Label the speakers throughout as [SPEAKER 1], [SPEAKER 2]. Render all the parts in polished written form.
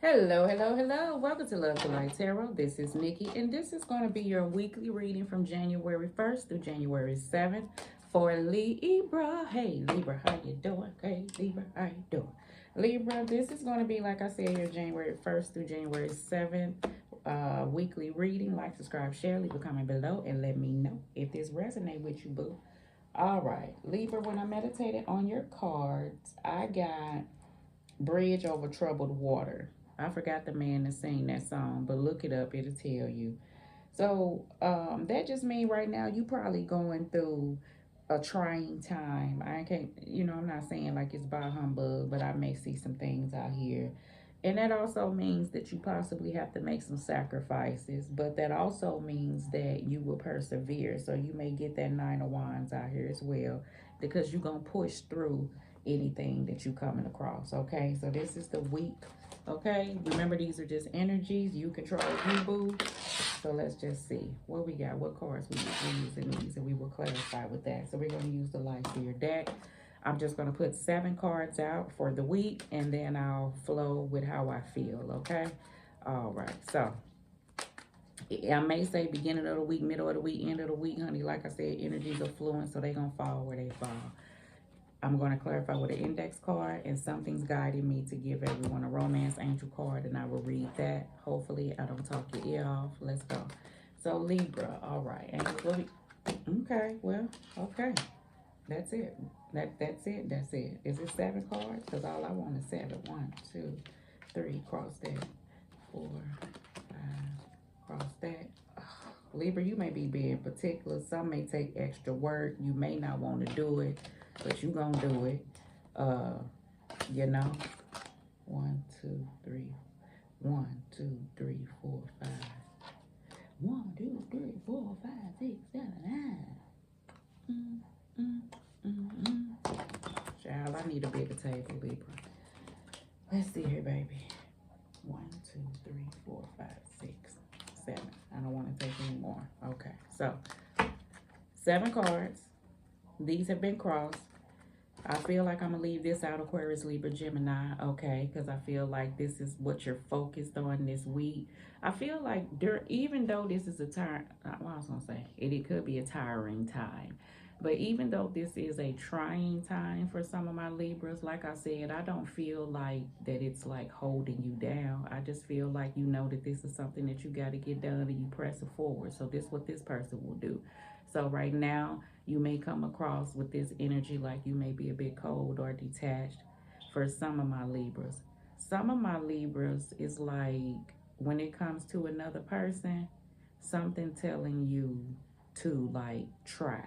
[SPEAKER 1] Hello, hello, hello. Welcome to Love to Light Tarot. This is Nikki, and this is going to be your weekly reading from January 1st through January 7th for Libra. Hey, Libra, how you doing? Hey, Libra, how you doing? Libra, this is going to be, like I said, your January 1st through January 7th weekly reading. Like, subscribe, share, leave a comment below, and let me know if this resonates with you, boo. All right, Libra, when I meditated on your cards, I got Bridge Over Troubled Water. I forgot the man that sang that song, but look it up, it'll tell you. So that just means right now you probably going through a trying time. I can't, I'm not saying like it's by humbug, but I may see some things out here. And that also means that you possibly have to make some sacrifices, but that also means that you will persevere. So you may get that Nine of Wands out here as well, because you're going to push through anything that you coming across. Okay, so this is the week. Okay, remember these are just energies. You control you, boo. So let's just see what we got, what cards we're using these, and we will clarify with that. So we're going to use the Light Seer deck. I'm just going to put 7 cards out for the week, and then I'll flow with how I feel, okay? All right, so I may say beginning of the week, middle of the week, end of the week, honey. Like I said, energies are fluent, so they're going to fall where they fall. I'm going to clarify with an index card, and something's guiding me to give everyone a romance angel card, and I will read that. Hopefully, I don't talk your ear off. Let's go. So, Libra, all right. Angels will be... Okay, well, okay. That's it. That's it. That's it. Is it 7 cards? Because all I want is 7. 1, 2, 3. Cross that. 4, 5. Cross that. Libra, you may be being particular. Some may take extra work. You may not want to do it, but you gonna do it. You know. 1, 2, 3. 1, 2, 3, 4, 5. 1, 2, 3, 4, 5, 6, 7, 9. Child, I need a bigger table, Libra. Let's see here, baby. 1, 2, 3, 4, 5, 6, 7. I don't want to take any more. Okay, so 7 cards. These have been crossed. I feel like I'm going to leave this out, Aquarius, Libra, Gemini, okay, because I feel like this is what you're focused on this week. I feel like even though this is a well, I was going to say, it could be a tiring time. But even though this is a trying time for some of my Libras, like I said, I don't feel like that it's like holding you down. I just feel like you know that this is something that you got to get done and you press it forward. So this is what this person will do. So right now, you may come across with this energy like you may be a bit cold or detached for some of my Libras. Some of my Libras is like when it comes to another person, something telling you to like try.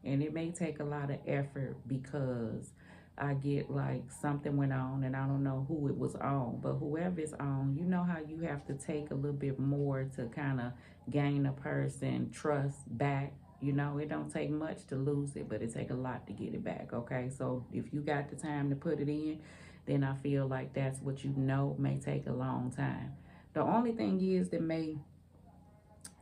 [SPEAKER 1] And it may take a lot of effort because I get like something went on and I don't know who it was on, but whoever is on, you know how you have to take a little bit more to kind of gain a person trust back. You know, it don't take much to lose it, but it take a lot to get it back, okay? So if you got the time to put it in, then I feel like that's what you know may take a long time. The only thing is that may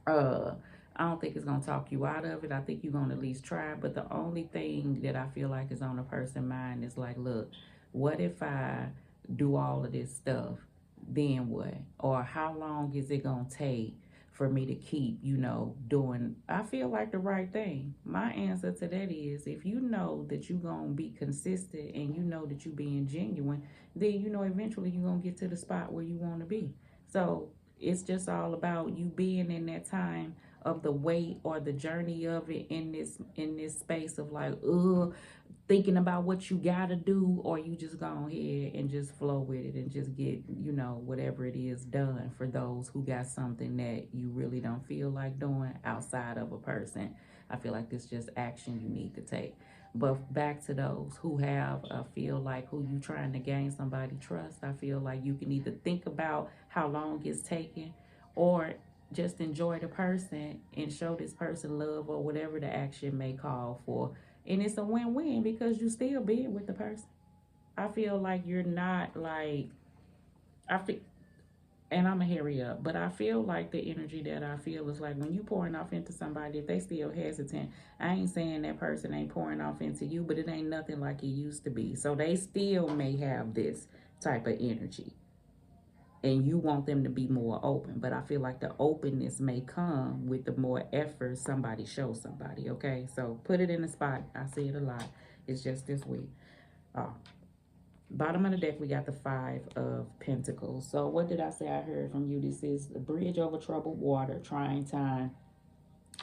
[SPEAKER 1] I don't think it's gonna talk you out of it. I think you're gonna at least try. But the only thing that I feel like is on a person's mind is like, look, what if I do all of this stuff? Then what? Or how long is it gonna take for me to keep, doing? I feel like the right thing. My answer to that is, if you know that you're gonna be consistent and you know that you're being genuine, then eventually you're gonna get to the spot where you want to be. So it's just all about you being in that time of the wait or the journey of it in this space of like thinking about what you gotta do, or you just go ahead and just flow with it and just get whatever it is done for those who got something that you really don't feel like doing outside of a person. I feel like this just action you need to take. But back to those who have, feel like who you trying to gain somebody trust, I feel like you can either think about how long it's taking or just enjoy the person and show this person love or whatever the action may call for. And it's a win-win because you still being with the person. I feel like you're not like, I feel, and I'm going to hurry up, but I feel like the energy that I feel is like when you pouring off into somebody, if they still hesitant, I ain't saying that person ain't pouring off into you, but it ain't nothing like it used to be. So they still may have this type of energy. and you want them to be more open. But I feel like the openness may come with the more effort somebody shows somebody, okay? So put it in the spot. I see it a lot. It's just this week. Uh, Bottom of the deck, we got the Five of Pentacles. So what did I say I heard from you? This is the bridge over troubled water, trying time,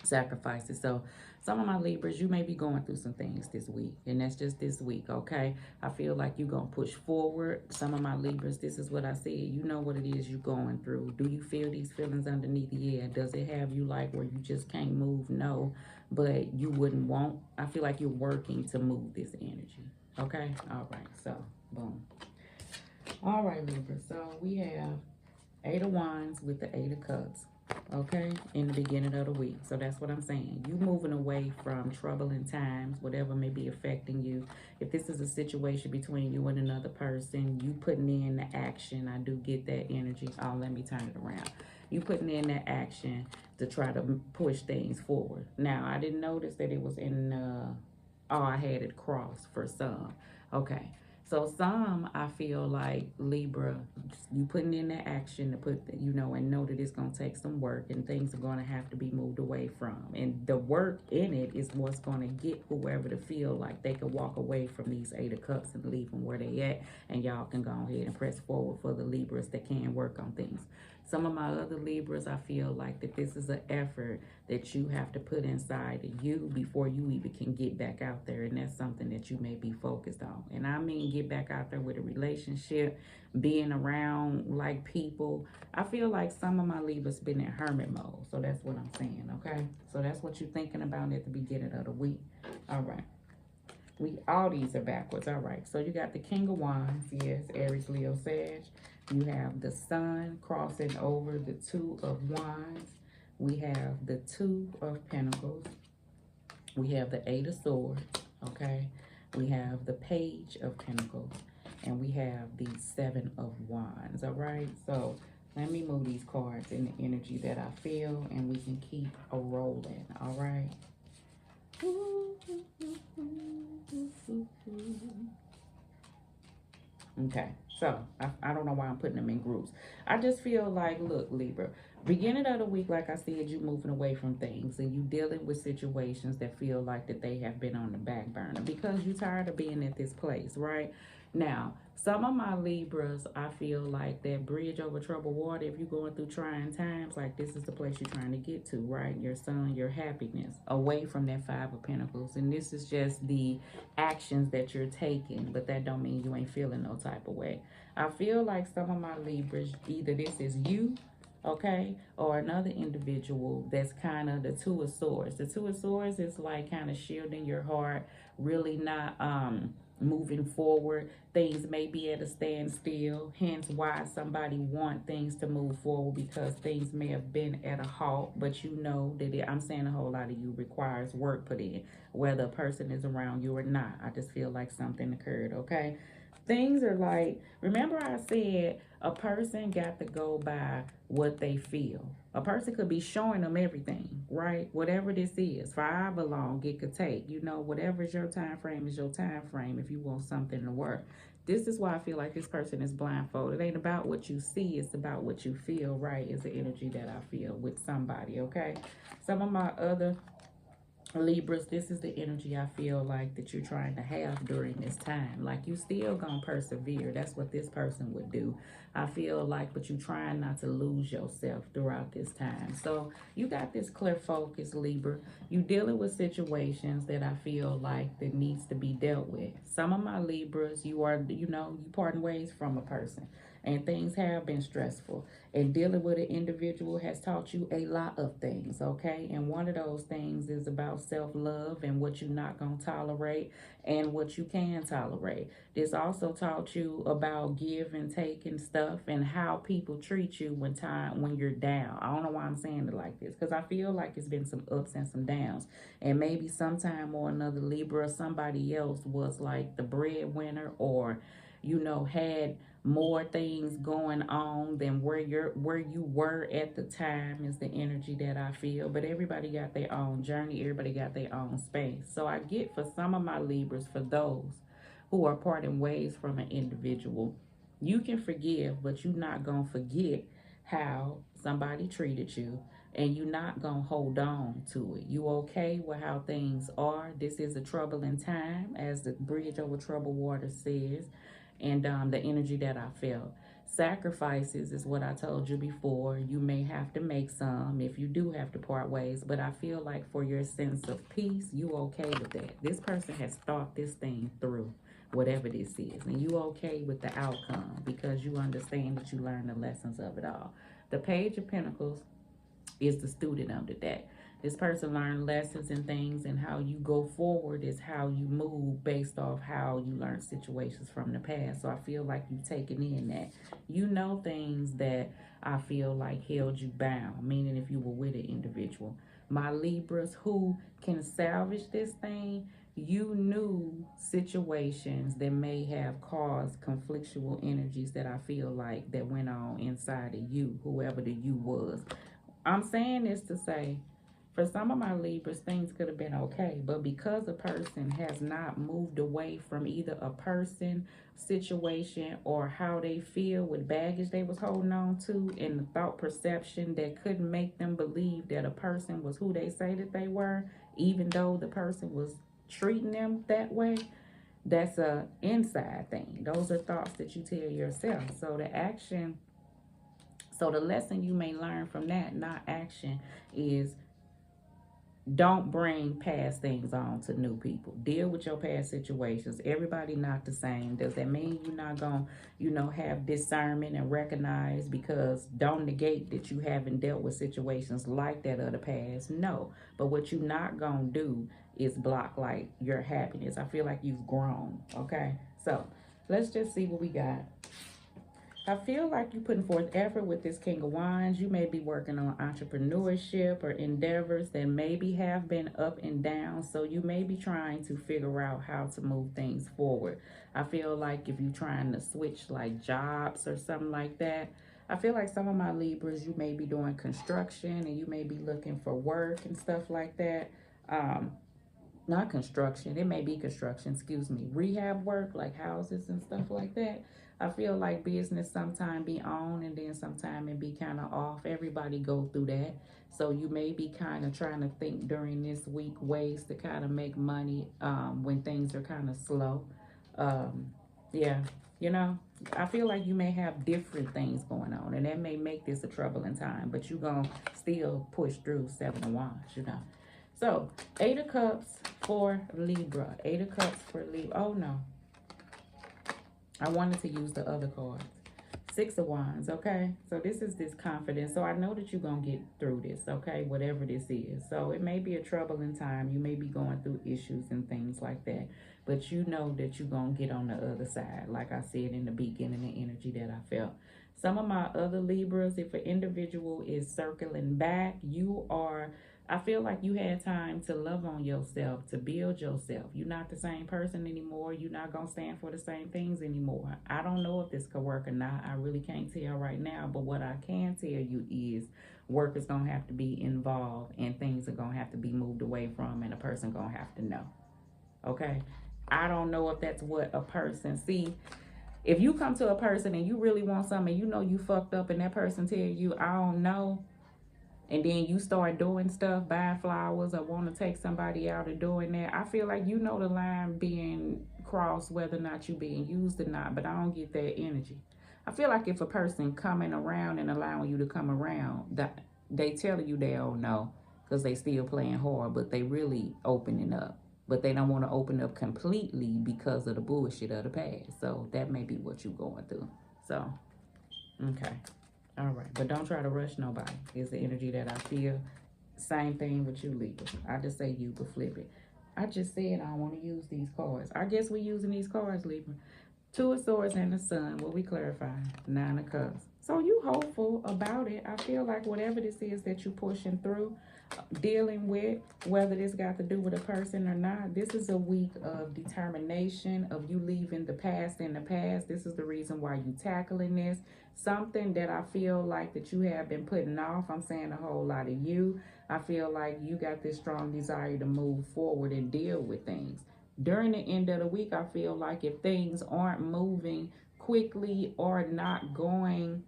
[SPEAKER 1] sacrifices. So some of my Libras, you may be going through some things this week, and that's just this week, okay? I feel like you're going to push forward. Some of my Libras, this is what I said. You know what it is you're going through. Do you feel these feelings underneath? Yeah. Does it have you like where you just can't move? No. But you wouldn't want, I feel like you're working to move this energy, okay? All right, so boom. All right, Libra. So we have Eight of Wands with the Eight of Cups, okay, in the beginning of the week. So that's what I'm saying. You moving away from troubling times, whatever may be affecting you. If this is a situation between you and another person, you putting in the action. I do get that energy. Oh, let me turn it around. You putting in that action to try to push things forward. Now, I didn't notice that it was in, oh, I had it crossed for some. Okay. So some, I feel like Libra, you putting in that action to put, and know that it's going to take some work and things are going to have to be moved away from. And the work in it is what's going to get whoever to feel like they can walk away from these Eight of Cups and leave them where they at. And y'all can go ahead and press forward for the Libras that can work on things. Some of my other Libras, I feel like that this is an effort that you have to put inside of you before you even can get back out there. And that's something that you may be focused on. And I mean get back out there with a relationship, being around like people. I feel like some of my Libras been in hermit mode. So that's what I'm saying, okay? So that's what you're thinking about at the beginning of the week. All right. All these are backwards. All right. So you got the King of Wands. Yes, Aries, Leo, Sag. You have the Sun crossing over the Two of Wands. We have the Two of Pentacles. We have the Eight of Swords. Okay. We have the Page of Pentacles. And we have the Seven of Wands. All right. So let me move these cards in the energy that I feel, and we can keep a rolling. All right. Okay, so I don't know why I'm putting them in groups. I just feel like, look, Libra, beginning of the week, like I said, you moving away from things and you dealing with situations that feel like that they have been on the back burner because you're tired of being at this place, right? Now, some of my Libras, I feel like that bridge over troubled water, if you're going through trying times, like this is the place you're trying to get to, right? Your sun, your happiness, away from that Five of Pentacles. And this is just the actions that you're taking, but that don't mean you ain't feeling no type of way. I feel like some of my Libras, either this is you, okay, or another individual that's kind of the Two of Swords. The Two of Swords is like kind of shielding your heart, really not moving forward. Things may be at a standstill, hence why somebody want things to move forward, because things may have been at a halt, but you know that I'm saying a whole lot of you requires work put in, whether a person is around you or not. I just feel like something occurred, okay? Things are like, remember I said a person got to go by what they feel. A person could be showing them everything, right? Whatever this is, for however long it could take, whatever is your time frame is your time frame if you want something to work. This is why I feel like this person is blindfolded. It ain't about what you see, it's about what you feel, right? Is the energy that I feel with somebody, okay? Some of my other Libras, this is the energy I feel like that you're trying to have during this time. Like you still gonna persevere. That's what this person would do. I feel like, but you trying not to lose yourself throughout this time. So you got this clear focus, Libra. You dealing with situations that I feel like that needs to be dealt with. Some of my Libras, you parting ways from a person. And things have been stressful. And dealing with an individual has taught you a lot of things, okay? And one of those things is about self-love and what you're not going to tolerate and what you can tolerate. This also taught you about give and take and stuff and how people treat you when you're down. I don't know why I'm saying it like this, because I feel like it's been some ups and some downs. And maybe sometime or another, Libra or somebody else was like the breadwinner, or had more things going on than where you were at the time, is the energy that I feel. But everybody got their own journey, everybody got their own space. So I get, for some of my Libras, for those who are parting ways from an individual, You can forgive, but you're not going to forget how somebody treated you, and you're not going to hold on to it. You okay with how things are. This is a troubling time, as the bridge over troubled water says, and the energy that I felt. Sacrifices is what I told you before. You may have to make some if you do have to part ways, but I feel like for your sense of peace, you okay with that. This person has thought this thing through, whatever this is, and you okay with the outcome because you understand that you learned the lessons of it all. The Page of Pentacles is the student of the day. This person learned lessons and things, and how you go forward is how you move based off how you learn situations from the past. So I feel like you've taken in that. You know things that I feel like held you bound, meaning if you were with an individual. My Libras who can salvage this thing, you knew situations that may have caused conflictual energies that I feel like that went on inside of you, whoever the you was. I'm saying this to say, for some of my Libras, things could have been okay, but because a person has not moved away from either a person, situation, or how they feel with baggage they was holding on to, and the thought perception that couldn't make them believe that a person was who they say that they were, even though the person was treating them that way, that's a inside thing. Those are thoughts that you tell yourself. So the lesson you may learn from that, not action, is don't bring past things on to new people. Deal with your past situations. Everybody not the same. Does that mean you're not going to, have discernment and recognize? Because don't negate that you haven't dealt with situations like that of the past. No. But what you're not going to do is block like your happiness. I feel like you've grown. Okay. So let's just see what we got. I feel like you're putting forth effort with this King of Wands. You may be working on entrepreneurship or endeavors that maybe have been up and down. So you may be trying to figure out how to move things forward. I feel like if you're trying to switch like jobs or something like that, I feel like some of my Libras, you may be doing construction and you may be looking for work and stuff like that. Not construction, it may be construction, excuse me, rehab work like houses and stuff like that. I feel like business sometime be on and then sometime it be kind of off. Everybody go through that. So you may be kind of trying to think during this week ways to kind of make money when things are kind of slow. um, yeah, you know, I feel like you may have different things going on, and that may make this a troubling time, but you're gonna still push through. Seven of Wands. So, Eight of Cups for Libra. Eight of Cups for Libra. Oh, no. I wanted to use the other cards. Six of Wands, okay? So, this is this confidence. So, I know that you're going to get through this, okay? Whatever this is. So, it may be a troubling time. You may be going through issues and things like that. But you know that you're going to get on the other side. Like I said in the beginning, the energy that I felt. Some of my other Libras, if an individual is circling back, I feel like you had time to love on yourself, to build yourself. You're not the same person anymore. You're not going to stand for the same things anymore. I don't know if this could work or not. I really can't tell right now. But what I can tell you is work is going to have to be involved and things are going to have to be moved away from, and a person going to have to know. Okay? I don't know if that's what a person see. If you come to a person and you really want something and you know you fucked up and that person tell you, I don't know, and then you start doing stuff, buying flowers or want to take somebody out or doing that, I feel like you know the line being crossed whether or not you being used or not, but I don't get that energy. I feel like if a person coming around and allowing you to come around, that they telling you they don't know because they still playing hard, but they really opening up. But they don't want to open up completely because of the bullshit of the past. So that may be what you're going through. So, okay. All right, but don't try to rush nobody. Is the energy that I feel. Same thing with you, Libra. I just say you, but flip it. I just said I want to use these cards. I guess we're using these cards, Libra. Two of Swords and the Sun. What we clarify? Nine of Cups. So you hopeful about it. I feel like whatever this is that you're pushing through, dealing with, whether this got to do with a person or not, this is a week of determination, of you leaving the past in the past. This is the reason why you tackling this. Something that I feel like that you have been putting off. I'm saying a whole lot of you. I feel like you got this strong desire to move forward and deal with things. During the end of the week, I feel like if things aren't moving quickly or not going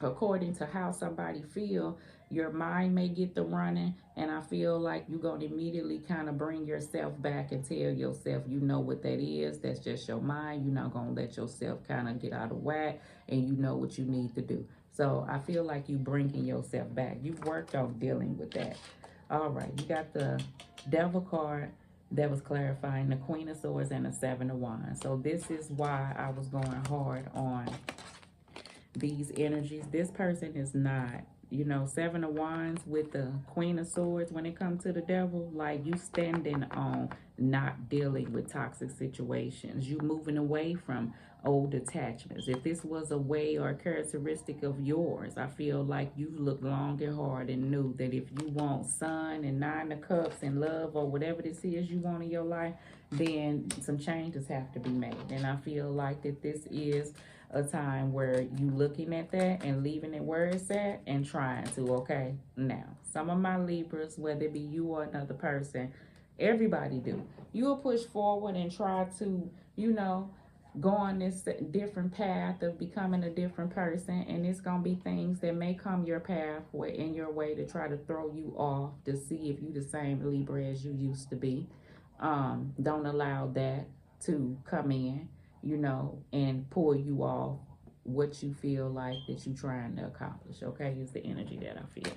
[SPEAKER 1] according to how somebody feel, your mind may get the running, and I feel like you're going to immediately kind of bring yourself back and tell yourself you know what that is. That's just your mind. You're not going to let yourself kind of get out of whack, and you know what you need to do. So I feel like you bringing yourself back. You've worked on dealing with that. All right, you got the devil card that was clarifying, the Queen of Swords and the Seven of Wands. So this is why I was going hard on these energies. This person is not, you know, Seven of Wands with the Queen of Swords. When it comes to the devil, like, you standing on not dealing with toxic situations. You moving away from old attachments. If this was a way or a characteristic of yours, I feel like you've looked long and hard and knew that if you want Sun and Nine of Cups and love or whatever this is you want in your life, then some changes have to be made. And I feel like that this is a time where you looking at that and leaving it where it's at and trying to, okay? Now, some of my Libras, whether it be you or another person, everybody do. You'll push forward and try to, you know, go on this different path of becoming a different person, and it's gonna be things that may come your pathway in your way to try to throw you off to see if you the same Libra as you used to be. Don't allow that to come in, you know, and pull you off what you feel like that you're trying to accomplish. Okay, is the energy that I feel.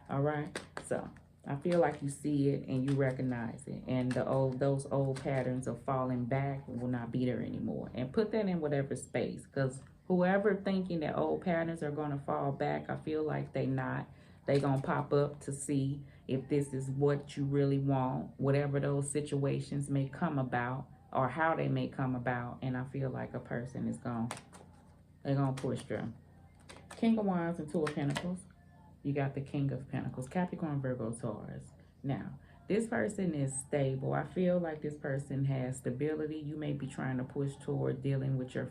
[SPEAKER 1] All right, so I feel like you see it and you recognize it, and those old patterns of falling back will not be there anymore. And put that in whatever space, because whoever thinking that old patterns are going to fall back, I feel like they not. They gonna pop up to see if this is what you really want, whatever those situations may come about or how they may come about. And I feel like a person is they're gonna push through. King of Wands and Two of Pentacles. You got the King of Pentacles, Capricorn, Virgo, Taurus. Now, this person is stable. I feel like this person has stability. You may be trying to push toward dealing with your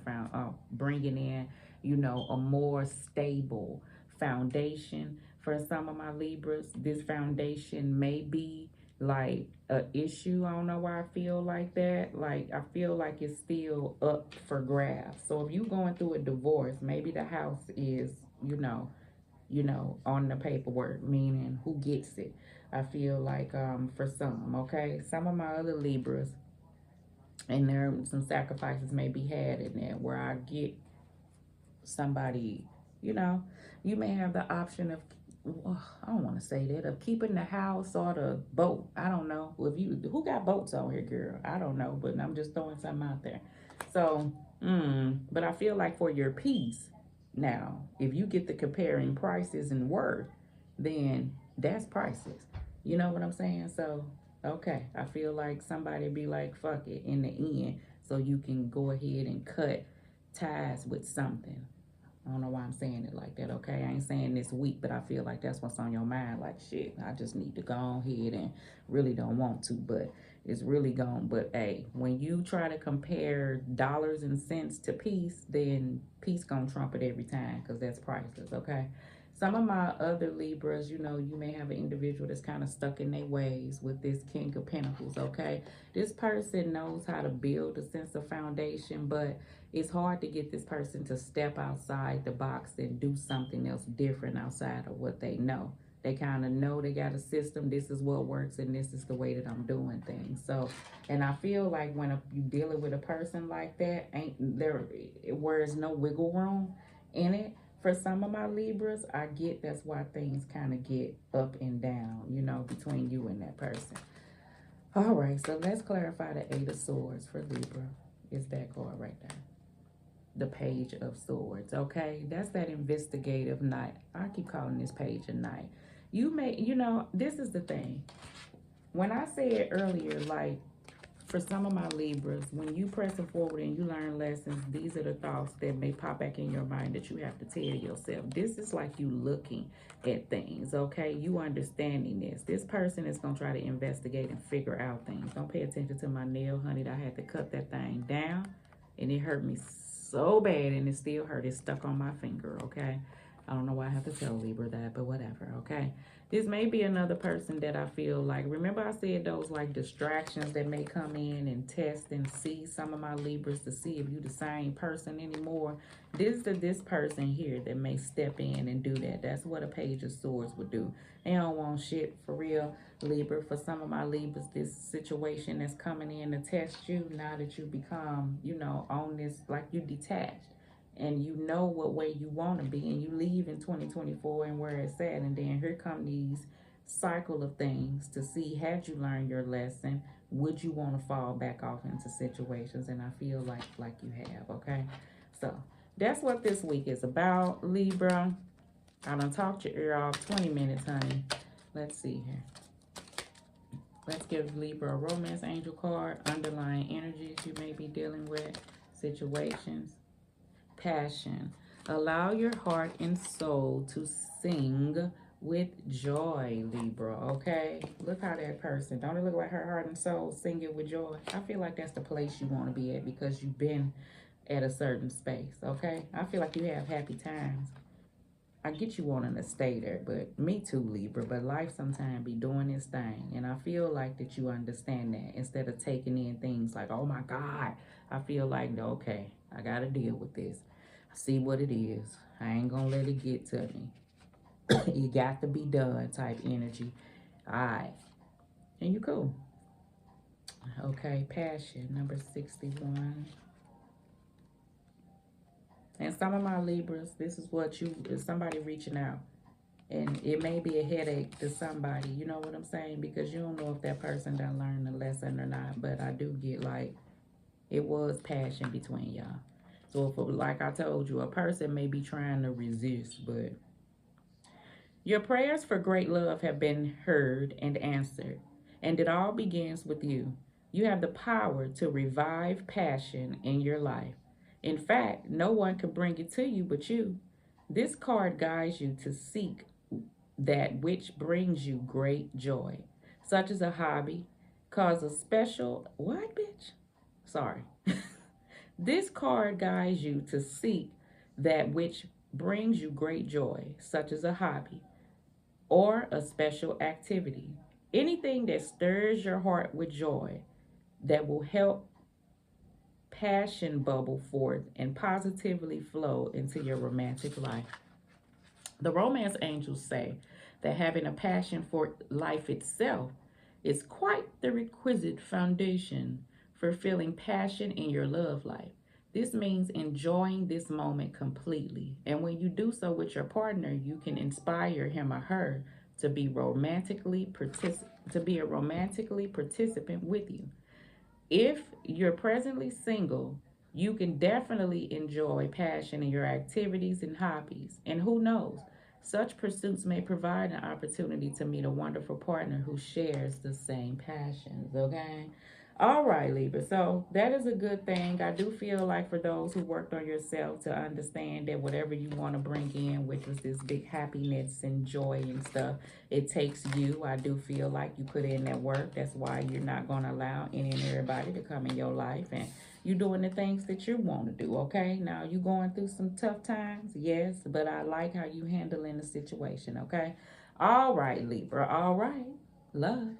[SPEAKER 1] bringing in, you know, a more stable foundation. For some of my Libras, this foundation may be like a issue. I don't know why I feel like that. Like, I feel like it's still up for grabs. So if you're going through a divorce, maybe the house is, you know, on the paperwork, meaning who gets it. I feel like for some, okay, some of my other Libras, and there some sacrifices may be had in there where I get somebody, you know, you may have the option of, I don't want to say that, of keeping the house or the boat. I don't know. If you, who got boats on here, girl? I don't know, but I'm just throwing something out there. So, but I feel like for your peace, now, if you get the comparing prices and worth, then that's priceless. You know what I'm saying? So, okay, I feel like somebody be like, fuck it, in the end, so you can go ahead and cut ties with something. I don't know why I'm saying it like that, okay? I ain't saying this week, but I feel like that's what's on your mind. Like, shit, I just need to go ahead and really don't want to, but it's really gone. But, hey, when you try to compare dollars and cents to peace, then peace gonna trump it every time, because that's priceless, okay? Some of my other Libras, you know, you may have an individual that's kind of stuck in their ways with this King of Pentacles, okay? This person knows how to build a sense of foundation, but it's hard to get this person to step outside the box and do something else different outside of what they know. They kind of know they got a system. This is what works, and this is the way that I'm doing things. So, and I feel like when you dealing with a person like that, ain't there, where there's no wiggle room in it. For some of my Libras, I get that's why things kind of get up and down, you know, between you and that person. All right, so let's clarify the Eight of Swords for Libra. Is that card right there? The Page of Swords, okay? That's that investigative knight. I keep calling this page a knight. You may, you know, this is the thing. When I said earlier, like, for some of my Libras, when you pressing forward and you learn lessons, these are the thoughts that may pop back in your mind that you have to tell yourself. This is like you looking at things, okay? You understanding this. This person is going to try to investigate and figure out things. Don't pay attention to my nail, honey. I had to cut that thing down, and it hurt me so bad, and it still hurt. It's stuck on my finger, okay? I don't know why I have to tell Libra that, but whatever, okay? This may be another person that I feel like, remember I said those like distractions that may come in and test and see some of my Libras to see if you the same person anymore. This person here that may step in and do that. That's what a Page of Swords would do. They don't want shit for real, Libra. For some of my Libras, this situation that's coming in to test you now that you become, you know, on this, like you detached and you know what way you want to be, and you leave in 2024 and where it's at, and then here come these cycle of things to see, had you learned your lesson, would you want to fall back off into situations? And I feel like you have. Okay, so that's what this week is about, Libra. I done talked your ear off 20 minutes, honey. Let's see here. Let's give Libra a romance angel card. Underlying energies you may be dealing with, situations. Passion. Allow your heart and soul to sing with joy, Libra, okay? Look how that person, don't it look like her heart and soul singing with joy? I feel like that's the place you want to be at because you've been at a certain space, okay? I feel like you have happy times. I get you wanting to stay there, but me too, Libra. But life sometimes be doing its thing. And I feel like that you understand that instead of taking in things like, oh my God, I feel like, okay, I got to deal with this. I see what it is. I ain't going to let it get to me. It got to be done type energy. All right. And you cool. Okay, passion, number 61. And some of my Libras, this is what you, is somebody reaching out. And it may be a headache to somebody, you know what I'm saying? Because you don't know if that person done learned the lesson or not. But I do get like, it was passion between y'all. So if, like I told you, a person may be trying to resist, but your prayers for great love have been heard and answered. And it all begins with you. You have the power to revive passion in your life. In fact, no one can bring it to you but you. This card guides you to seek that which brings you great joy, such as a hobby, cause a special, what, bitch? Sorry. This card guides you to seek that which brings you great joy, such as a hobby or a special activity. Anything that stirs your heart with joy that will help passion bubble forth and positively flow into your romantic life. The romance angels say that having a passion for life itself is quite the requisite foundation for feeling passion in your love life. This means enjoying this moment completely. And when you do so with your partner, you can inspire him or her to be a romantically participant with you. If you're presently single, you can definitely enjoy passion in your activities and hobbies. And who knows, such pursuits may provide an opportunity to meet a wonderful partner who shares the same passions, okay? All right, Libra. So that is a good thing. I do feel like for those who worked on yourself to understand that whatever you want to bring in, which was this big happiness and joy and stuff, it takes you. I do feel like you put in that work. That's why you're not going to allow any and everybody to come in your life. And you doing the things that you want to do, okay? Now, you going through some tough times? Yes, but I like how you handling the situation, okay? All right, Libra. All right. Love.